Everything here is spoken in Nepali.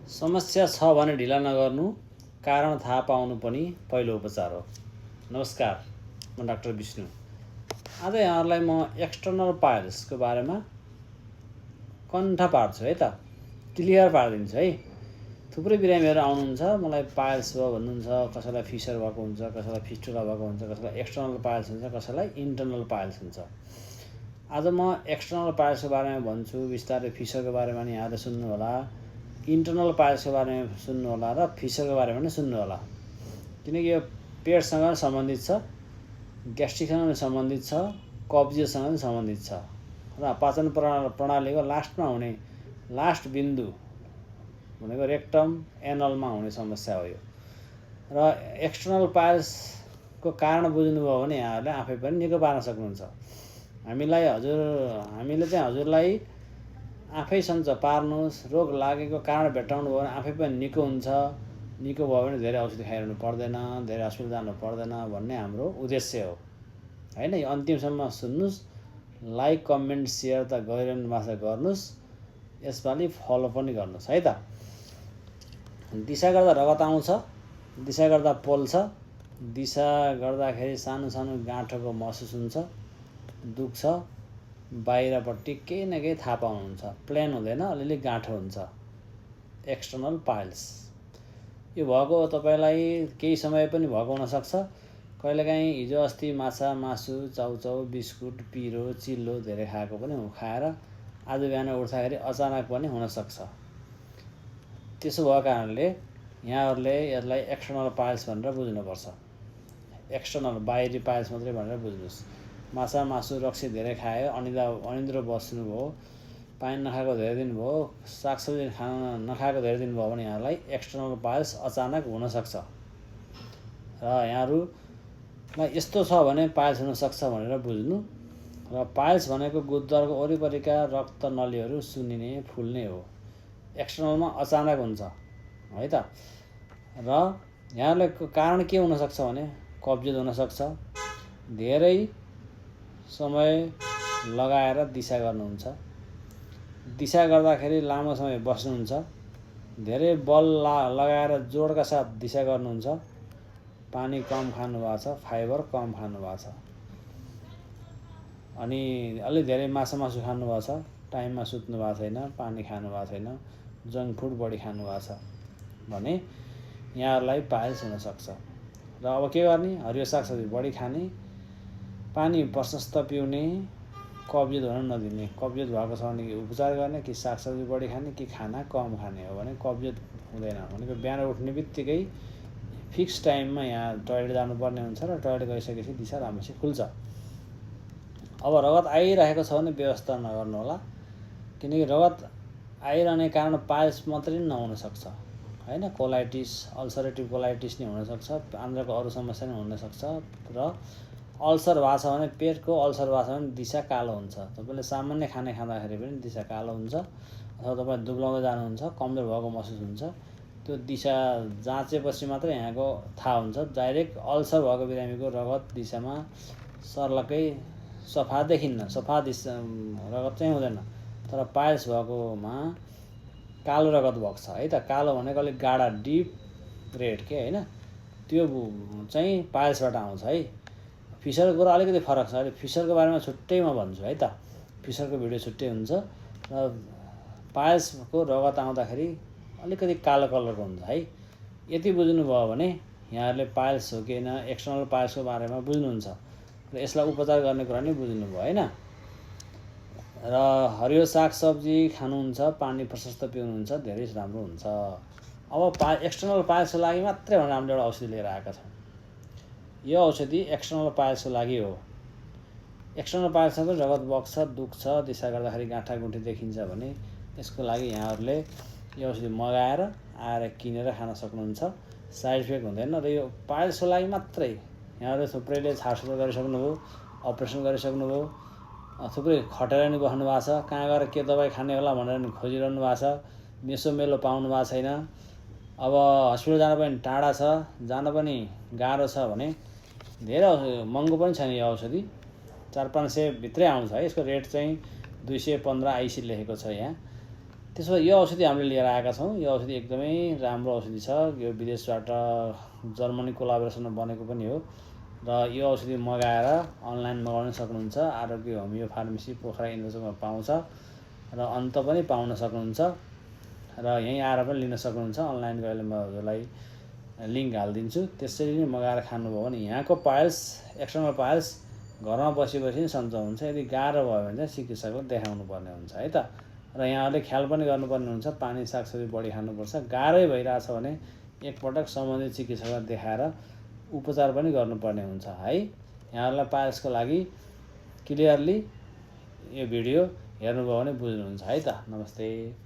समस्या छ भने ढिला नगर्नु, कारण थाहा पाउनु पनि पहिलो उपचार हो। नमस्कार, म डाक्टर विष्णु। आज यहाँहरूलाई म एक्सटर्नल पाइल्सको बारेमा कण्ठ पार्छु है त, क्लियर पारिदिन्छु है। थुप्रै बिरामीहरू आउनुहुन्छ, मलाई पाइल्स भयो भन्नुहुन्छ, कसैलाई फिसर भएको हुन्छ, कसैलाई फिस्टुला भएको हुन्छ, कसैलाई एक्सटर्नल पाइल्स हुन्छ, कसैलाई इन्टर्नल पाइल्स हुन्छ। आज म एक्सटर्नल पाइल्सको बारेमा भन्छु, बिस्तारै फिसरको बारेमा नि यहाँले सुन्नु होला, इन्टर्नल पाइल्सको बारेमा सुन्नु होला र फिसरको बारेमा पनि सुन्नु होला। किनकि यो पेटसँग सम्बन्धित छ, ग्यास्ट्रिकसँग पनि सम्बन्धित छ, कब्जियतसँग पनि सम्बन्धित छ र पाचन प्रणालीको लास्टमा हुने लास्ट बिन्दु भनेको रेक्टम एनलमा हुने समस्या हो यो। र एक्सटर्नल पाइल्सको कारण बुझ्नुभयो भने यहाँहरूले आफै पनि निको पार्न सक्नुहुन्छ। हामीले चाहिँ हजुरलाई आफै सञ्च पार्नुहोस्, रोग लागेको कारण भेट्टाउनु भयो भने आफै पनि निको हुन्छ, निको भयो भने धेरै औषधि खाइरहनु पर्दैन, धेरै हस्पिटल जानु पर्दैन भन्ने हाम्रो उद्देश्य हो हैन। यो अन्तिमसम्म सुन्नुहोस्, लाइक कमेन्ट सेयर त गरिरहनु भएको छ, गर्नुहोस्, यसपालि फलो पनि गर्नुहोस् है त। दिशा गर्दा रगत आउँछ, दिशा गर्दा पोल्छ, दिशा गर्दाखेरि सानो सानो गाँठोको महसुस हुन्छ, दुख्छ, बाहिरपट्टि केही न केही थाहा पाउनुहुन्छ, प्लेन हुँदैन, अलिअलि गाँठो हुन्छ, एक्सटर्नल पाइल्स। यो भएको तपाईँलाई केही समय पनि भएको हुनसक्छ। कहिलेकाहीँ हिजो अस्ति माछा मासु चाउचाउ बिस्कुट पिरो चिल्लो धेरै खाएको पनि खाएर आज बिहान उठ्दाखेरि अचानक पनि हुनसक्छ। त्यसो भएको कारणले यहाँहरूले यसलाई एक्सटर्नल पाइल्स भनेर बुझ्नुपर्छ। एक्सटर्नल बाहिरी पाइल्स मात्रै भनेर बुझ्नुहोस्। माछा मासु रक्सी धेरै खायो, अनिद्रो बस्नुभयो, पानी नखाएको धेरै दिन भयो, सागसब्जी नखाएको धेरै दिन भयो भने यहाँलाई एक्सटर्नल पाइल्स अचानक हुनसक्छ। र यहाँहरूलाई यस्तो छ भने पाइल्स हुनसक्छ भनेर बुझ्नु। र पाइल्स भनेको गुदद्वारको वरिपरिका रक्त नलीहरू सुन्निने फुल्ने हो। एक्सटर्नलमा अचानक हुन्छ है त। र यहाँलाई कारण के हुनसक्छ भने कब्जियत हुनसक्छ, धेरै समय लगाएर दिशा गर्नुहुन्छ, दिशा गर्दाखेरि लामो समय बस्नुहुन्छ, धेरै बल लगाएर जोडका साथ दिशा गर्नुहुन्छ, पानी कम खानुभएको छ, फाइबर कम खानुभएको छ, अनि अलि धेरै माछा मासु खानुभएको छ, टाइममा सुत्नु भएको छैन, पानी खानु भएको छैन, जङ्क फुड बढी खानुभएको छ भने यहाँहरूलाई पाइल्स हुनसक्छ। र अब के गर्ने? हरियो सागसब्जी बढी खाने, पानी प्रशस्त पिउने, कब्जियत हुन नदिने। कब्जियत भएको छ भने कि उपचार गर्ने, कि सागसब्जी बढी खाने, कि खाना कम खाने हो भने कब्जियत हुँदैन। भनेको बिहान उठ्ने बित्तिकै फिक्स टाइममा यहाँ टोइलेट जानुपर्ने हुन्छ र टोइलेट गइसकेपछि दिशा राम्रोसित खुल्छ। अब रगत आइरहेको छ भने व्यवस्था नगर्नु होला, किनकि रगत आइरहने कारण पाइल्स मात्रै नहुनसक्छ हैन। कोलाइटिस, अल्सरेटिभ कोलाइटिस नै हुनसक्छ, आन्द्राको अरू समस्या नै हुनसक्छ। र अल्सर भएको छ भने, पेटको अल्सर भएको छ भने दिशा कालो हुन्छ। तपाईँले सामान्य खाना खाँदाखेरि पनि दिशा कालो हुन्छ, अथवा तपाईँ दुब्लाउँदै जानुहुन्छ, कमजोर भएको महसुस हुन्छ। त्यो दिशा जाँचेपछि मात्रै यहाँको थाहा हुन्छ। डाइरेक्ट अल्सर भएको बिरामीको रगत दिशामा सर्लकै सफा देखिन्न, सफा रगत चाहिँ हुँदैन। तर पाइल्स भएकोमा कालो रगत बग्छ है त। कालो भनेको अलिक गाढा डिप रेड के हैन, त्यो चाहिँ पाइल्सबाट आउँछ है। फिसरको कुरा अलिकति फरक छ, अहिले फिसरको बारेमा छुट्टै म भन्छु है त। फिसरको भिडियो छुट्टै हुन्छ। र पाइल्सको रगत आउँदाखेरि अलिकति कालो कलरको हुन्छ है। यति बुझ्नुभयो भने यहाँहरूले पाइल्स हो कि होइन, एक्सटर्नल पाइल्सको बारेमा बुझ्नुहुन्छ र यसलाई उपचार गर्ने कुरा नै बुझ्नुभयो हैन। र हरियो सागसब्जी खानुहुन्छ, पानी प्रशस्त पिउनुहुन्छ, धेरै राम्रो हुन्छ। अब एक्सटर्नल पाइल्सको लागि मात्रै भनेर हामीले एउटा औषधि लिएर आएका छौँ। यो औषधि एक्सटर्नल पाइल्सको लागि हो। एक्सटर्नल पाइल्समा पनि रगत बग्छ, दुख्छ, दिशा गर्दाखेरि गाँठागुठी देखिन्छ भने यसको लागि यहाँहरूले यो औषधि मगाएर आएर किनेर खान सक्नुहुन्छ। साइड इफेक्ट हुँदैन। र यो पाइल्सको लागि मात्रै यहाँहरूले थुप्रैले छाडछुड गरिसक्नुभयो, अपरेसन गरिसक्नुभयो, थुप्रै खटेर नि बस्नु भएको छ, कहाँ गएर के दबाई खाने होला भनेर नि खोजिरहनु भएको छ, मेसोमेलो पाउनु भएको छैन। अब हस्पिटल जान पनि टाढा छ, जान पनि गाह्रो छ भने धेरै महँगो पनि छैन यो औषधि, 400-500 भित्रै आउँछ है। यसको रेट चाहिँ 215 आइसी लेखेको छ यहाँ। त्यसो भए यो औषधि हामीले लिएर आएका छौँ। यो औषधि एकदमै राम्रो औषधि छ। यो विदेशबाट जर्मनी कोलाबोरेसनमा बनेको पनि हो र यो औषधि मगाएर अनलाइन मगाउन सक्नुहुन्छ। आरोग्य होमियो फार्मेसी पोखरा इन्द्रचोकमा पाउँछ र अन्त पनि पाउन सक्नुहुन्छ र यहीँ आएर पनि लिन सक्नुहुन्छ। अनलाइन गएर म हजुरलाई लिङ्क हालिदिन्छु। त्यसरी नै मगाएर खानुभयो भने यहाँको पाइल्स एक्सटर्नल पाइल्स घरमा बसी नै सन्चो हुन्छ। यदि गाह्रो भयो भने चाहिँ चिकित्सकलाई देखाउनु पर्ने हुन्छ है त। र यहाँहरूले ख्याल पनि गर्नुपर्ने हुन्छ, पानी सागसब्जी बढी खानुपर्छ। गाह्रै भइरहेछ भने एकपटक सम्बन्धित चिकित्सकलाई देखाएर उपचार पनि गर्नुपर्ने हुन्छ है। यहाँहरूलाई पाइल्सको लागि क्लियरली यो भिडियो हेर्नुभयो भने बुझ्नुहुन्छ है त। नमस्ते।